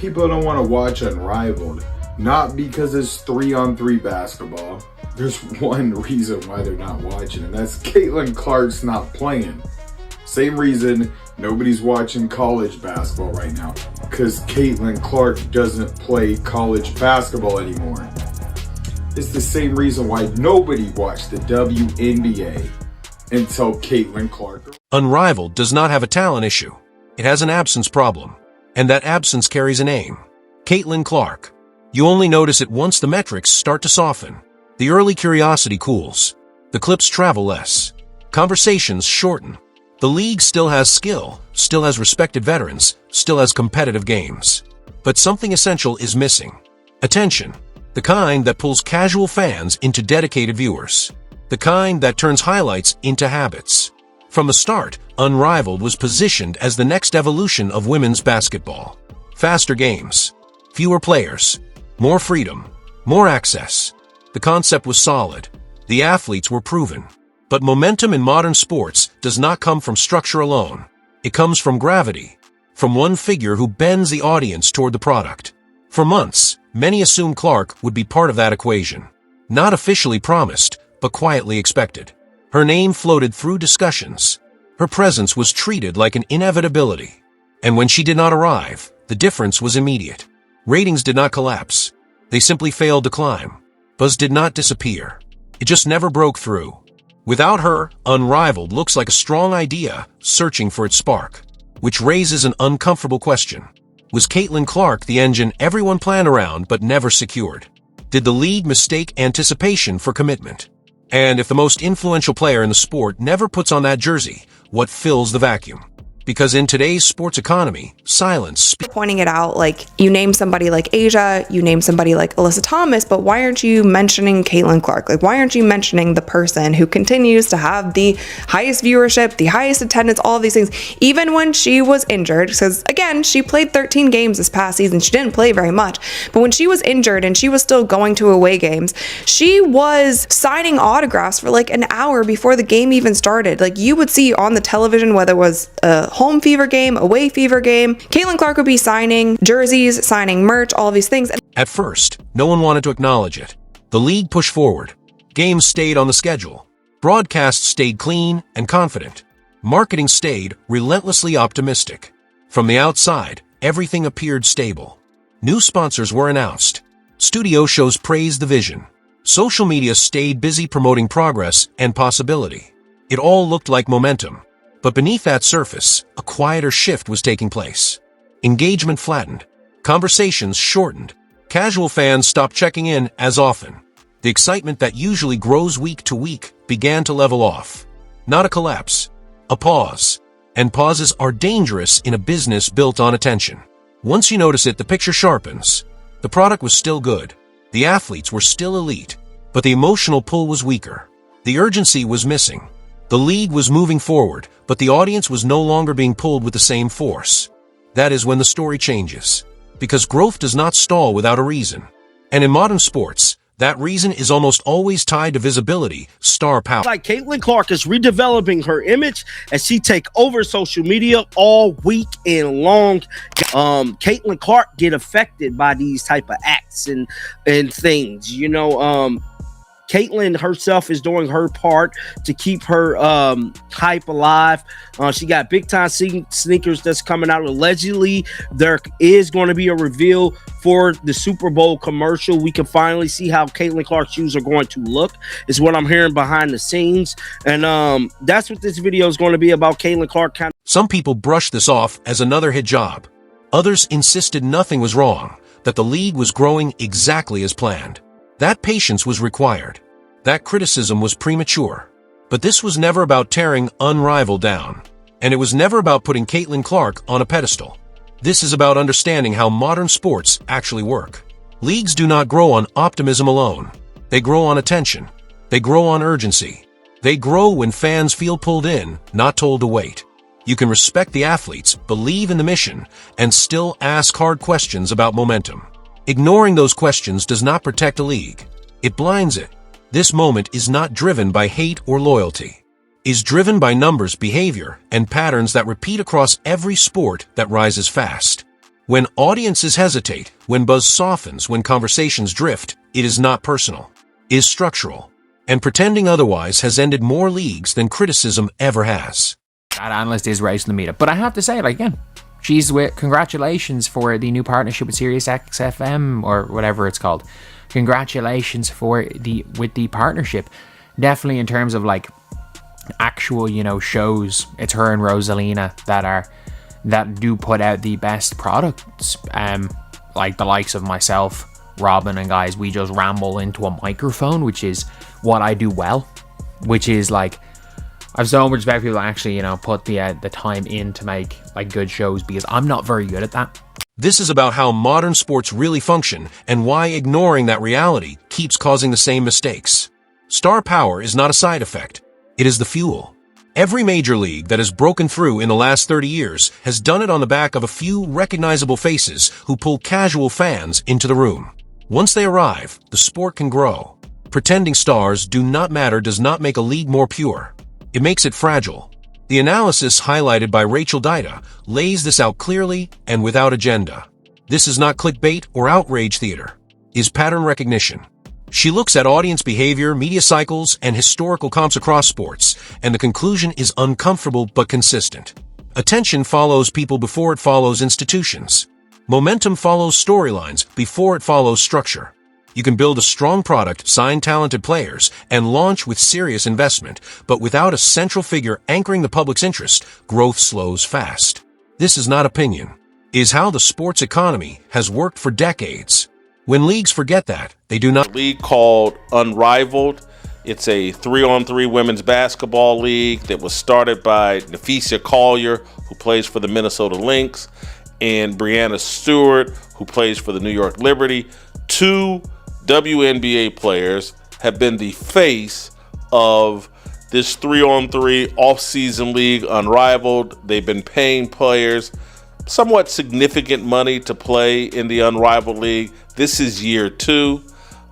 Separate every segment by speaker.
Speaker 1: people don't want to watch Unrivaled, not because it's 3-on-3 basketball. There's one reason why they're not watching, and that's Caitlin Clark's not playing. Same reason nobody's watching college basketball right now, because Caitlin Clark doesn't play college basketball anymore. It's the same reason why nobody watched the WNBA until Caitlin Clark.
Speaker 2: Unrivaled does not have a talent issue. It has an absence problem, and that absence carries a name. Caitlin Clark. You only notice it once the metrics start to soften. The early curiosity cools. The clips travel less. Conversations shorten. The league still has skill, still has respected veterans, still has competitive games. But something essential is missing. Attention. The kind that pulls casual fans into dedicated viewers. The kind that turns highlights into habits. From the start, Unrivaled was positioned as the next evolution of women's basketball. Faster games. Fewer players. More freedom. More access. The concept was solid. The athletes were proven. But momentum in modern sports does not come from structure alone. It comes from gravity. From one figure who bends the audience toward the product. For months, many assumed Clark would be part of that equation. Not officially promised, but quietly expected. Her name floated through discussions. Her presence was treated like an inevitability. And when she did not arrive, the difference was immediate. Ratings did not collapse. They simply failed to climb. Buzz did not disappear. It just never broke through. Without her, Unrivaled looks like a strong idea searching for its spark. Which raises an uncomfortable question. Was Caitlin Clark the engine everyone planned around but never secured? Did the league mistake anticipation for commitment? And if the most influential player in the sport never puts on that jersey, what fills the vacuum? Because in today's sports economy, silence.
Speaker 3: Pointing it out, like, you name somebody like Asia, you name somebody like Alyssa Thomas, but why aren't you mentioning Caitlin Clark? Like, why aren't you mentioning the person who continues to have the highest viewership, the highest attendance, all of these things, even when she was injured? Because again, she played 13 games this past season. She didn't play very much, but when she was injured and she was still going to away games, she was signing autographs for like an hour before the game even started. Like, you would see on the television, whether it was a home fever game, away fever game, Caitlin Clark would be signing jerseys, signing merch, all of these things.
Speaker 2: At first, no one wanted to acknowledge it. The league pushed forward. Games stayed on the schedule. Broadcasts stayed clean and confident. Marketing stayed relentlessly optimistic. From the outside, everything appeared stable. New sponsors were announced. Studio shows praised the vision. Social media stayed busy promoting progress and possibility. It all looked like momentum. But beneath that surface, a quieter shift was taking place. Engagement flattened. Conversations shortened. Casual fans stopped checking in as often. The excitement that usually grows week to week began to level off. Not a collapse, a pause. And pauses are dangerous in a business built on attention. Once you notice it, the picture sharpens. The product was still good. The athletes were still elite. But the emotional pull was weaker. The urgency was missing. The league was moving forward, but the audience was no longer being pulled with the same force. That is when the story changes. Because growth does not stall without a reason. And in modern sports, that reason is almost always tied to visibility, star power.
Speaker 4: Like Caitlin Clark is redeveloping her image as she take over social media all week and long. Caitlin Clark get affected by these type of acts and things, you know. Caitlin herself is doing her part to keep her hype alive. She got big time sneakers that's coming out. Allegedly, there is going to be a reveal for the Super Bowl commercial. We can finally see how Caitlin Clark's shoes are going to look, is what I'm hearing behind the scenes. And that's what this video is going to be about. Caitlin Clark.
Speaker 2: Some people brushed this off as another hit job. Others insisted nothing was wrong, that the league was growing exactly as planned. That patience was required. That criticism was premature. But this was never about tearing Unrivaled down. And it was never about putting Caitlin Clark on a pedestal. This is about understanding how modern sports actually work. Leagues do not grow on optimism alone. They grow on attention. They grow on urgency. They grow when fans feel pulled in, not told to wait. You can respect the athletes, believe in the mission, and still ask hard questions about momentum. Ignoring those questions does not protect a league. It blinds it. This moment is not driven by hate or loyalty. It is driven by numbers, behavior, and patterns that repeat across every sport that rises fast. When audiences hesitate, when buzz softens, when conversations drift, it is not personal, it is structural. And pretending otherwise has ended more leagues than criticism ever has.
Speaker 5: That analyst is racing the media. But I have to say, like, again, she's with congratulations for the new partnership with Sirius XFM or whatever it's called. Congratulations with the partnership. Definitely in terms of like actual, shows, it's her and Rosalina that do put out the best products. Like the likes of myself, Robin, and guys, we just ramble into a microphone, which is what I do well, which is like, I have so much respect for people that actually, put the time in to make like good shows, because I'm not very good at that.
Speaker 2: This is about how modern sports really function and why ignoring that reality keeps causing the same mistakes. Star power is not a side effect. It is the fuel. Every major league that has broken through in the last 30 years has done it on the back of a few recognizable faces who pull casual fans into the room. Once they arrive, the sport can grow. Pretending stars do not matter does not make a league more pure. It makes it fragile. The analysis highlighted by Rachel Dida lays this out clearly and without agenda. This is not clickbait or outrage theater. It is pattern recognition. She looks at audience behavior, media cycles, and historical comps across sports, and the conclusion is uncomfortable but consistent. Attention follows people before it follows institutions. Momentum follows storylines before it follows structure. You can build a strong product, sign talented players, and launch with serious investment, but without a central figure anchoring the public's interest, growth slows fast. This is not opinion. It is how the sports economy has worked for decades. When leagues forget that, they do not.
Speaker 6: A league called Unrivaled. It's a 3-on-3 women's basketball league that was started by Nafisa Collier, who plays for the Minnesota Lynx, and Brianna Stewart, who plays for the New York Liberty. Two WNBA players have been the face of this 3-on-3 off-season league, Unrivaled. They've been paying players somewhat significant money to play in the Unrivaled league. This is year 2.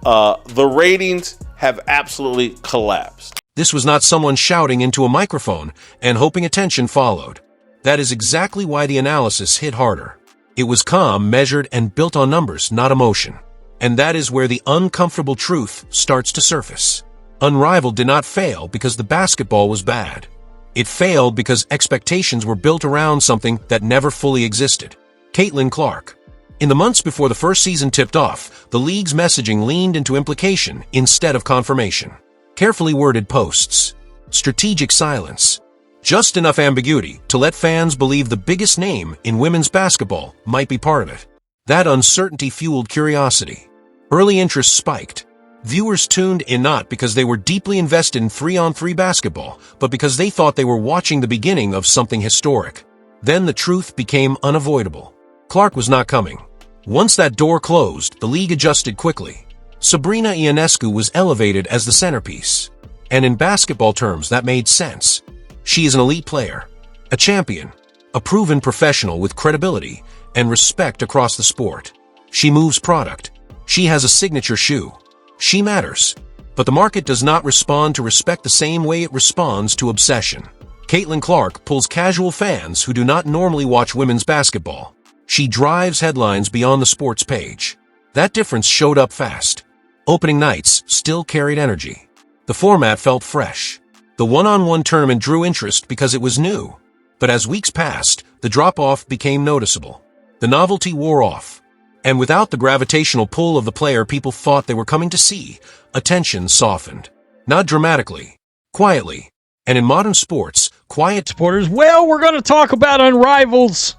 Speaker 6: The ratings have absolutely collapsed.
Speaker 2: This was not someone shouting into a microphone and hoping attention followed. That is exactly why the analysis hit harder. It was calm, measured, and built on numbers, not emotion. And that is where the uncomfortable truth starts to surface. Unrivaled did not fail because the basketball was bad. It failed because expectations were built around something that never fully existed. Catlin Clark. In the months before the first season tipped off, the league's messaging leaned into implication instead of confirmation. Carefully worded posts. Strategic silence. Just enough ambiguity to let fans believe the biggest name in women's basketball might be part of it. That uncertainty fueled curiosity. Early interest spiked. Viewers tuned in not because they were deeply invested in 3-on-3 basketball, but because they thought they were watching the beginning of something historic. Then the truth became unavoidable. Clark was not coming. Once that door closed, the league adjusted quickly. Sabrina Ionescu was elevated as the centerpiece. And in basketball terms, that made sense. She is an elite player, a champion, a proven professional with credibility and respect across the sport. She moves product. She has a signature shoe. She matters. But the market does not respond to respect the same way it responds to obsession. Caitlin Clark pulls casual fans who do not normally watch women's basketball. She drives headlines beyond the sports page. That difference showed up fast. Opening nights still carried energy. The format felt fresh. The one-on-one tournament drew interest because it was new. But as weeks passed, the drop-off became noticeable. The novelty wore off. And without the gravitational pull of the player people thought they were coming to see, attention softened. Not dramatically, quietly. And in modern sports, quiet
Speaker 7: supporters. Well, we're going to talk about Unrivaled's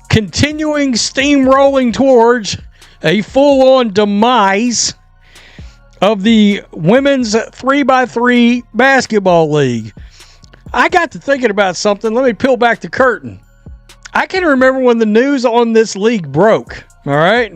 Speaker 7: continuing steamrolling towards a full-on demise of the women's 3x3 basketball league. I got to thinking about something. Let me peel back the curtain. I can remember when the news on this league broke. All right.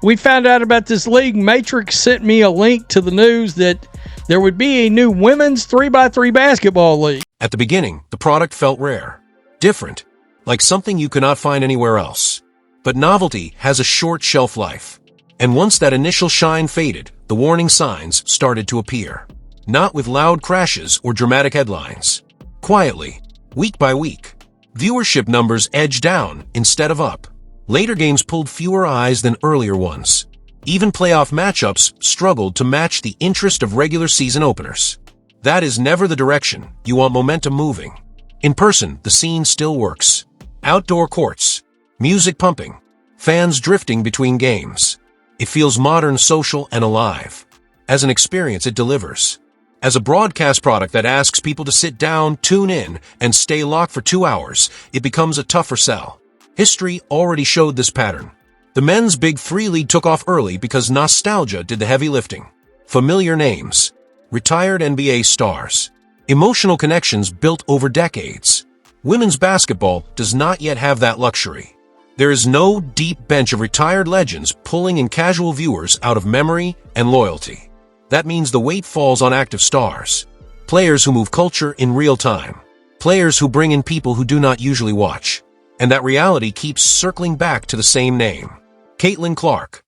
Speaker 7: We found out about this league. Matrix sent me a link to the news that there would be a new women's 3x3 basketball league.
Speaker 2: At the beginning, the product felt rare, different, like something you cannot find anywhere else. But novelty has a short shelf life. And once that initial shine faded, the warning signs started to appear. Not with loud crashes or dramatic headlines. Quietly, week by week. Viewership numbers edged down instead of up. Later games pulled fewer eyes than earlier ones. Even playoff matchups struggled to match the interest of regular season openers. That is never the direction you want momentum moving. In person, the scene still works. Outdoor courts, music pumping, fans drifting between games. It feels modern, social, and alive. As an experience, it delivers. As a broadcast product that asks people to sit down, tune in, and stay locked for 2 hours, it becomes a tougher sell. History already showed this pattern. The men's Big Three league took off early because nostalgia did the heavy lifting. Familiar names, retired NBA stars, emotional connections built over decades. Women's basketball does not yet have that luxury. There is no deep bench of retired legends pulling in casual viewers out of memory and loyalty. That means the weight falls on active stars, players who move culture in real time, players who bring in people who do not usually watch. And that reality keeps circling back to the same name. Catlin Clark.